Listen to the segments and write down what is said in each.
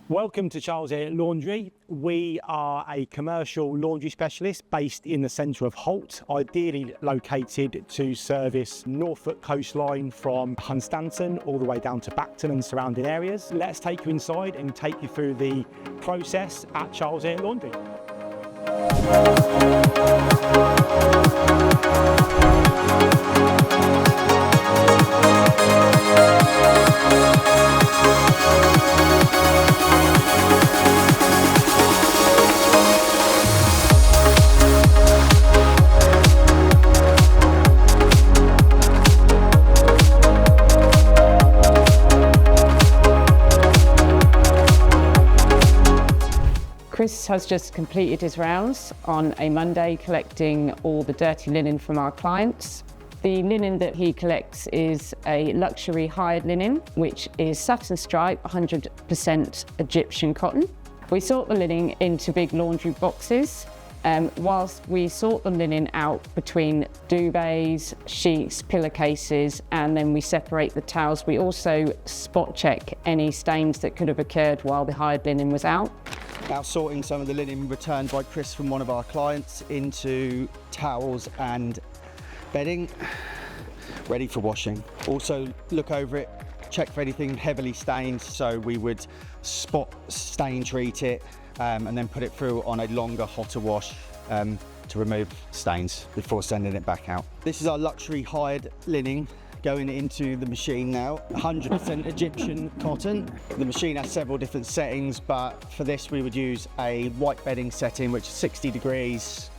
Welcome to Charles Elliott Laundry. We are a commercial laundry specialist based in the centre of Holt, ideally located to service Norfolk coastline from Hunstanton all the way down to Bacton and surrounding areas. Let's take you inside and take you through the process at Charles Elliott Laundry. Chris has just completed his rounds on a Monday, collecting all the dirty linen from our clients. The linen that he collects is a luxury hired linen, which is satin stripe, 100% Egyptian cotton. We sort the linen into big laundry boxes. Whilst we sort the linen out between duvets, sheets, pillowcases, and then we separate the towels, we also spot check any stains that could have occurred while the hired linen was out. Now sorting some of the linen returned by Chris from one of our clients into towels and bedding, ready for washing. Also look over it, check for anything heavily stained, so we would spot stain treat it and then put it through on a longer, hotter wash to remove stains before sending it back out. This is our luxury hired linen going into the machine now, 100% Egyptian cotton. The machine has several different settings, but for this we would use a white bedding setting, which is 60 degrees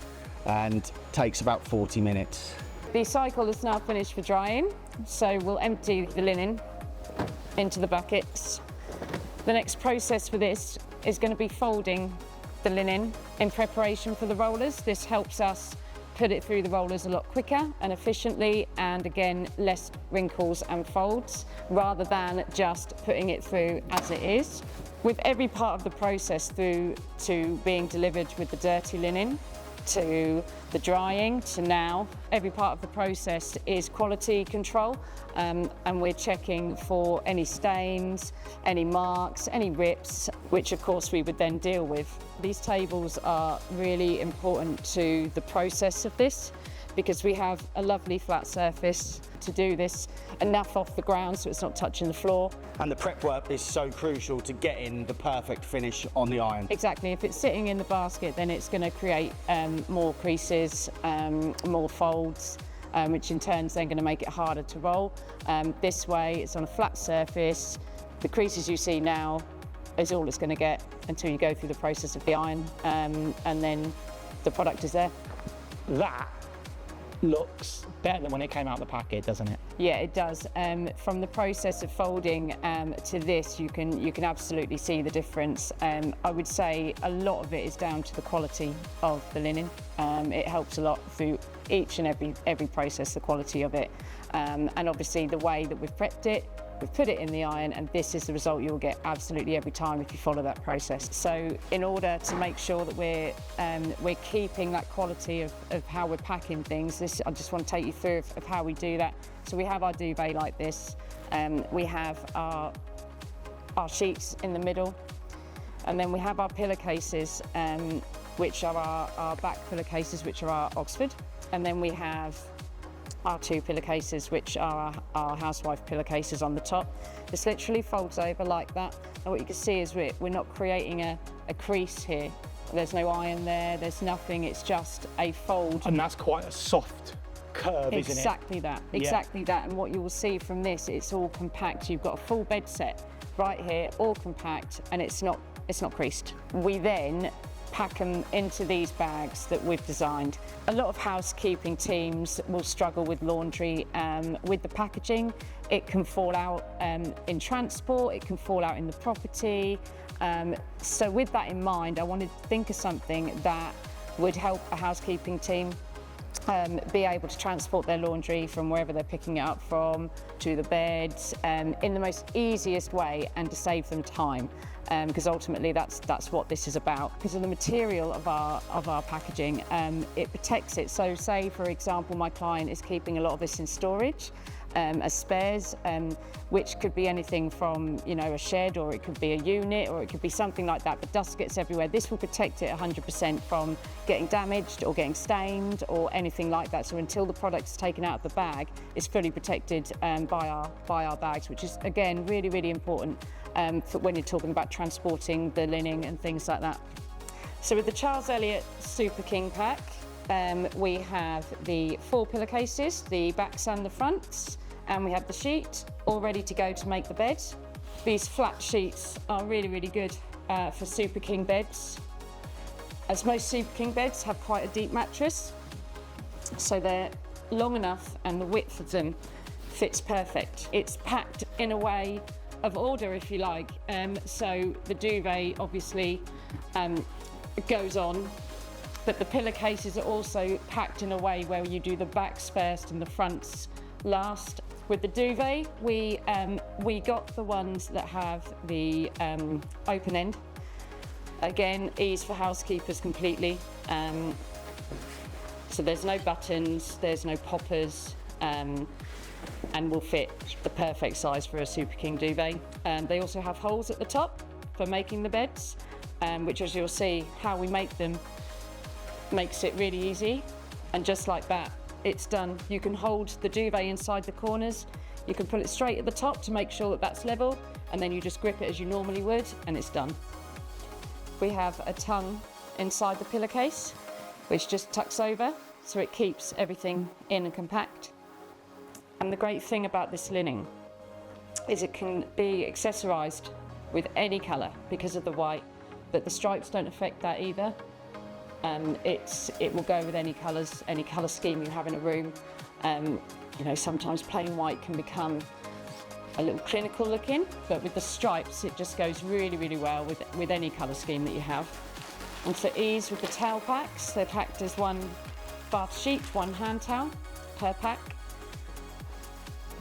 and takes about 40 minutes. The cycle is now finished for drying, so we'll empty the linen into the buckets. The next process for this is going to be folding the linen in preparation for the rollers. This helps us put it through the rollers a lot quicker and efficiently, and again, less wrinkles and folds, rather than just putting it through as it is. With every part of the process through to being delivered with the dirty linen, to the drying, to now, every part of the process is quality control, and we're checking for any stains, any marks, any rips, which of course we would then deal with. These tables are really important to the process of this, because we have a lovely flat surface to do this, enough off the ground so it's not touching the floor. And the prep work is so crucial to getting the perfect finish on the iron. Exactly, if it's sitting in the basket, then it's going to create more creases, more folds, which in turn is then going to make it harder to roll. This way, it's on a flat surface. The creases you see now is all it's going to get until you go through the process of the iron, and then the product is there. That looks better than when it came out the packet, doesn't it? Yeah, it does. From the process of folding to this, you can absolutely see the difference. I would say a lot of it is down to the quality of the linen. It helps a lot through each and every process, the quality of it, and obviously the way that we've prepped it. We've put it in the iron, and this is the result you'll get absolutely every time if you follow that process. So in order to make sure that we're keeping that quality of how we're packing things, I just want to take you through of how we do that. So we have our duvet like this, we have our sheets in the middle, and then we have our pillowcases, which are our back pillowcases, which are our Oxford, and then we have our two pillowcases, which are our housewife pillowcases on the top. This literally folds over like that, and what you can see is we're not creating a crease here. There's no iron there, there's nothing, it's just a fold. And that's quite a soft curve, isn't it? Exactly that, and what you will see from this, it's all compact. You've got a full bed set right here, all compact, and it's not creased. We then pack them into these bags that we've designed. A lot of housekeeping teams will struggle with laundry with the packaging. It can fall out in transport, it can fall out in the property. So with that in mind, I wanted to think of something that would help a housekeeping team be able to transport their laundry from wherever they're picking it up from to the beds in the most easiest way, and to save them time. Because ultimately that's what this is about. Because of the material of our packaging, it protects it. So say, for example, my client is keeping a lot of this in storage, as spares, which could be anything from, you know, a shed, or it could be a unit, or it could be something like that, but dust gets everywhere. This will protect it 100% from getting damaged or getting stained or anything like that. So until the product's taken out of the bag, it's fully protected by our bags, which is, again, really, really important for when you're talking about transporting the linen and things like that. So with the Charles Elliott Super King pack, we have the 4 pillowcases, the backs and the fronts, and we have the sheet all ready to go to make the bed. These flat sheets are really, really good for Super King beds, as most Super King beds have quite a deep mattress, so they're long enough and the width of them fits perfect. It's packed in a way of order, if you like, so the duvet obviously goes on, but the pillowcases are also packed in a way where you do the backs first and the fronts last. With the duvet, we got the ones that have the open end. Again, ease for housekeepers completely. So there's no buttons, there's no poppers, and will fit the perfect size for a Super King duvet. They also have holes at the top for making the beds, which, as you'll see, how we make them makes it really easy. And just like that, it's done. You can hold the duvet inside the corners, you can pull it straight at the top to make sure that that's level, and then you just grip it as you normally would, and it's done. We have a tongue inside the pillowcase, which just tucks over, so it keeps everything in and compact. And the great thing about this linen is it can be accessorised with any colour because of the white, but the stripes don't affect that either. It will go with any colours, any colour scheme you have in a room. You know, sometimes plain white can become a little clinical looking, but with the stripes it just goes really, really well with any colour scheme that you have. And for ease with the towel packs, they're packed as one bath sheet, one hand towel per pack.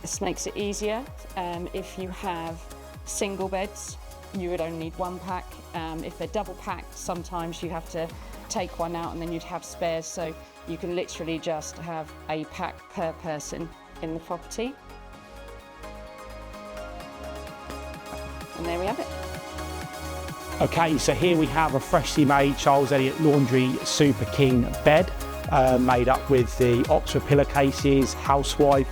This makes it easier. If you have single beds, you would only need one pack. If they're double packed, sometimes you have to take one out and then you'd have spares, so you can literally just have a pack per person in the property. And there we have it. Okay, so here we have a freshly made Charles Elliott Laundry Super King bed, made up with the Oxford pillowcases, housewife,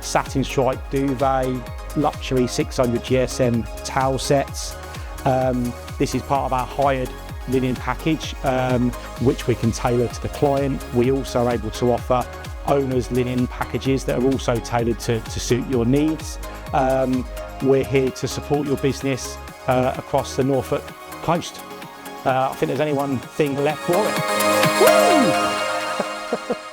satin striped duvet, luxury 600 GSM towel sets. This is part of our hired linen package, which we can tailor to the client. We also are able to offer owners linen packages that are also tailored to suit your needs. We're here to support your business across the Norfolk coast. I think there's only one thing left for it. Woo!